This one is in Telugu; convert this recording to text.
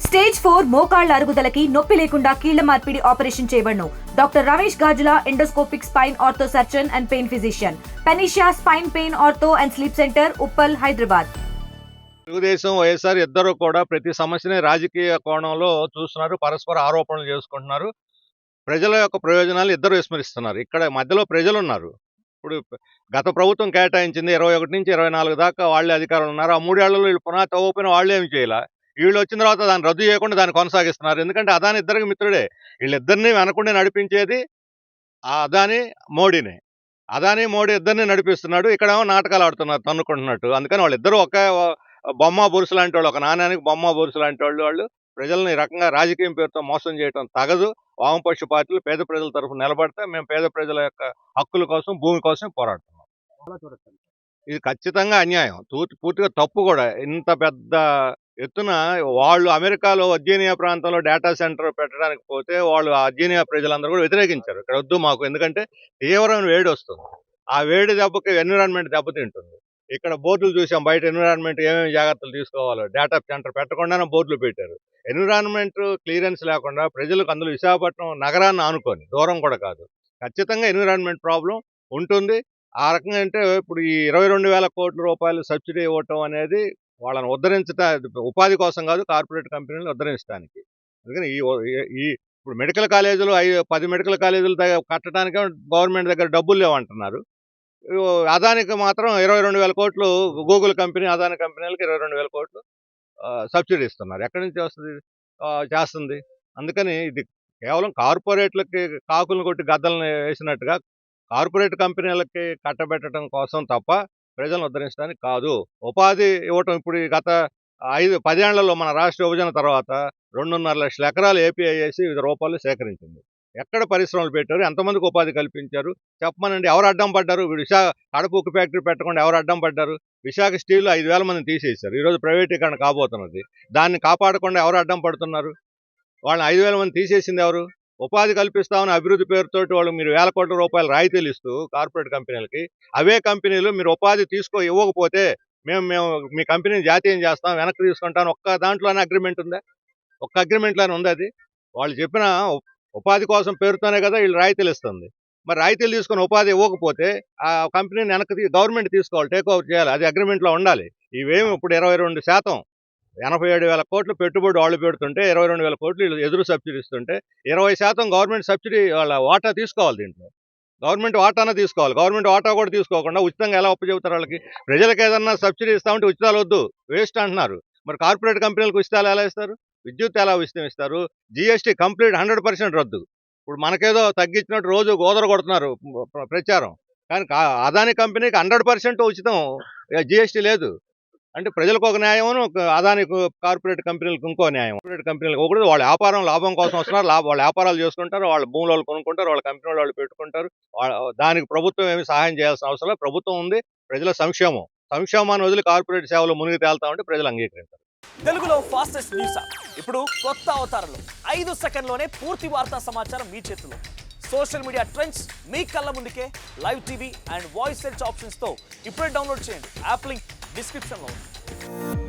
స్టేజ్ 4 మోకాళ్ల అరుగుదలకి నొప్పి లేకుండా కీళ్ల మార్పిడి ఆపరేషన్ చేయబడును. Doctor Ramesh Gajula, endoscopic spine ortho surgeon and pain physician, Panacea spine pain ortho and sleep centre, Uppal, Hyderabad. Telugu Desam, YSR ఇద్దరు కూడా ప్రతి సమస్యని రాజకీయ కోణంలో చూస్తున్నారు, పరస్పర ఆరోపణలు చేసుకుంటున్నారు. ప్రజల యొక్క ప్రయోజనాలు ఇద్దరు విస్మరిస్తున్నారు. ఇక్కడ మధ్యలో ప్రజలు ఉన్నారు. ఇప్పుడు గత ప్రభుత్వం కేటాయించింది 21 నుంచి 24 దాకా వాళ్ళే అధికారులు ఉన్నారు. ఆ 3 ఏళ్లలో వీళ్ళు పునాది తవ్వకపోయినా వాళ్ళు ఏమి చేయాల. వీళ్ళు వచ్చిన తర్వాత దాన్ని రద్దు చేయకుండా దాన్ని కొనసాగిస్తున్నారు. ఎందుకంటే అదాని ఇద్దరికి మిత్రుడే. వీళ్ళిద్దరిని వెనకుండి నడిపించేది ఆ అదాని, మోడీనే. అదాని, మోడీ ఇద్దరిని నడిపిస్తున్నాడు. ఇక్కడేమో నాటకాలు ఆడుతున్నారు తన్నుకుంటున్నట్టు. అందుకని వాళ్ళిద్దరూ ఒకే బొమ్మ బొరుసు లాంటి వాళ్ళు, ఒక నాణ్యానికి బొమ్మ బొరుసు లాంటి వాళ్ళు ప్రజల్ని ఈ రకంగా రాజకీయం పేరుతో మోసం చేయడం తగదు. వామపక్ష పార్టీలు పేద ప్రజల తరఫున నిలబడితే మేము పేద ప్రజల యొక్క హక్కుల కోసం, భూమి కోసం పోరాడుతున్నాం. ఇది ఖచ్చితంగా అన్యాయం, పూర్తిగా తప్పు కూడా. ఇంత పెద్ద ఎత్తున వాళ్ళు అమెరికాలో వర్జీనియా ప్రాంతంలో డేటా సెంటర్ పెట్టడానికి పోతే వాళ్ళు ఆ వర్జీనియా ప్రజలందరూ కూడా వ్యతిరేకించారు. ఇక్కడ వద్దు మాకు, ఎందుకంటే తీవ్రమైన వేడి వస్తుంది. ఆ వేడి దెబ్బకి ఎన్విరాన్మెంట్ దెబ్బతింటుంది. ఇక్కడ బోర్డులు చూసాం, బయట ఎన్విరాన్మెంట్ ఏమేమి జాగ్రత్తలు తీసుకోవాలో డేటా సెంటర్ పెట్టకుండానే బోర్డులు పెట్టారు. ఎన్విరాన్మెంట్ క్లియరెన్స్ లేకుండా ప్రజలకు, అందులో విశాఖపట్నం నగరాన్ని ఆనుకొని, దూరం కూడా కాదు, ఖచ్చితంగా ఎన్విరాన్మెంట్ ప్రాబ్లం ఉంటుంది. ఆ రకంగా అంటే ఇప్పుడు ఈ 22,000 కోట్ల రూపాయలు సబ్సిడీ ఇవ్వటం అనేది వాళ్ళని ఉపాధి కోసం కాదు, కార్పొరేట్ కంపెనీలను ఉద్ధరించడానికి. అందుకని ఈ ఇప్పుడు మెడికల్ కాలేజీలు 10 మెడికల్ కాలేజీలు కట్టడానికే గవర్నమెంట్ దగ్గర డబ్బులు లేవంటున్నారు. అదానికి మాత్రం 22,000 కోట్లు, గూగుల్ కంపెనీ, అదాని కంపెనీలకు 22,000 కోట్లు సబ్సిడీ ఇస్తున్నారు. ఎక్కడి నుంచి చేస్తుంది. అందుకని ఇది కేవలం కార్పొరేట్లకి కాకులను కొట్టి గద్దలను వేసినట్టుగా కార్పొరేట్ కంపెనీలకి కట్టబెట్టడం కోసం తప్ప ప్రజలను ఉద్ధరించడానికి కాదు. ఉపాధి ఇవ్వటం. ఇప్పుడు గత 10 ఏళ్లలో మన రాష్ట్ర విభజన తర్వాత 2.5 లక్షల ఎకరాలు ఏపీఐఏసి వివిధ రూపాల్లో సేకరించింది. ఎక్కడ పరిశ్రమలు పెట్టారు, ఎంతమందికి ఉపాధి కల్పించారు చెప్పమనండి. ఎవరు అడ్డం పడ్డారు? కడప ఉక్కు ఫ్యాక్టరీ పెట్టకుండా ఎవరు అడ్డం పడ్డారు? విశాఖ స్టీల్ 5,000 మందిని తీసేశారు. ఈరోజు ప్రైవేటీకరణ కాబోతున్నది. దాన్ని కాపాడకుండా ఎవరు అడ్డం పడుతున్నారు? వాళ్ళని 5,000 మంది తీసేసింది ఎవరు? ఉపాధి కల్పిస్తామని అభివృద్ధి పేరుతోటి వాళ్ళు మీరు 1,000 కోట్ల రూపాయలు రాయితీలు ఇస్తూ కార్పొరేట్ కంపెనీలకి, అవే కంపెనీలు మీరు ఉపాధి ఇవ్వకపోతే మేము మీ కంపెనీని జాతీయం చేస్తాం, వెనక్కి తీసుకుంటాం, ఒక్క దాంట్లోనే అగ్రిమెంట్ ఉందా? ఒక్క అగ్రిమెంట్లోనే ఉంది అది? వాళ్ళు చెప్పిన ఉపాధి కోసం పేరుతోనే కదా వీళ్ళు రాయితీలు ఇస్తుంది. మరి రాయితీలు తీసుకొని ఉపాధి ఇవ్వకపోతే ఆ కంపెనీని వెనక్కి గవర్నమెంట్ తీసుకోవాలి, టేక్ ఓవర్ చేయాలి. అది అగ్రిమెంట్లో ఉండాలి. ఇవేమి ఇప్పుడు 22%, 87,000 కోట్లు పెట్టుబడి వాళ్ళు పెడుతుంటే 22,000 కోట్లు ఎదురు సబ్సిడీ ఇస్తుంటే 20% గవర్నమెంట్ సబ్సిడీ వాళ్ళ వాటా తీసుకోవాలి. దీంట్లో గవర్నమెంట్ వాటానే తీసుకోవాలి. గవర్నమెంట్ వాటా కూడా తీసుకోకుండా ఉచితంగా ఎలా చెబుతారు వాళ్ళకి? ప్రజలకు ఏదన్నా సబ్సిడీ ఇస్తామంటే ఉచితాలు వద్దు, వేస్ట్ అంటున్నారు. మరి కార్పొరేట్ కంపెనీలకు ఉచితాలు ఎలా ఇస్తారు? విద్యుత్ ఎలా ఉచితం ఇస్తారు? జీఎస్టీ కంప్లీట్ 100% రద్దు. ఇప్పుడు మనకేదో తగ్గించినట్టు రోజు గోదర కొడుతున్నారు ప్రచారం. కానీ అదాని కంపెనీకి 100% ఉచితం, జీఎస్టీ లేదు. అంటే ప్రజలకు ఒక న్యాయం, అదాని కార్పొరేట్ కంపెనీలకు ఇంకో న్యాయం. కార్పొరేట్ కంపెనీలకు ఒకటి వాళ్ళ వ్యాపారం లాభం కోసం వస్తున్నారు, వాళ్ళ వ్యాపారాలు చేసుకుంటారు, వాళ్ళ భూములు వాళ్ళు కొనుక్కుంటారు, వాళ్ళ కంపెనీ వాళ్ళు పెట్టుకుంటారు. దానికి ప్రభుత్వం ఏమి సహాయం చేయాల్సిన అవసరం లేదు. ప్రభుత్వం ఉంది, ప్రజల సంక్షేమాన్ని వదిలి కార్పొరేట్ సేవలు మునిగి తేల్తామంటే ప్రజలు అంగీకరించారు. తెలుగులో ఫాస్టెస్ట్ న్యూస్ యాప్ ఇప్పుడు కొత్త అవతారంలో 5 సెకండ్లోనే పూర్తి వార్తా సమాచారం మీ చేతిలో. సోషల్ మీడియా ట్రెండ్స్ మీ కళ్ళ ముందుకే live TV and voice search ఆప్షన్స్తో ఇప్పుడే డౌన్లోడ్ చేయండి. యాప్ లింక్ డిస్క్రిప్షన్లో ఉంది.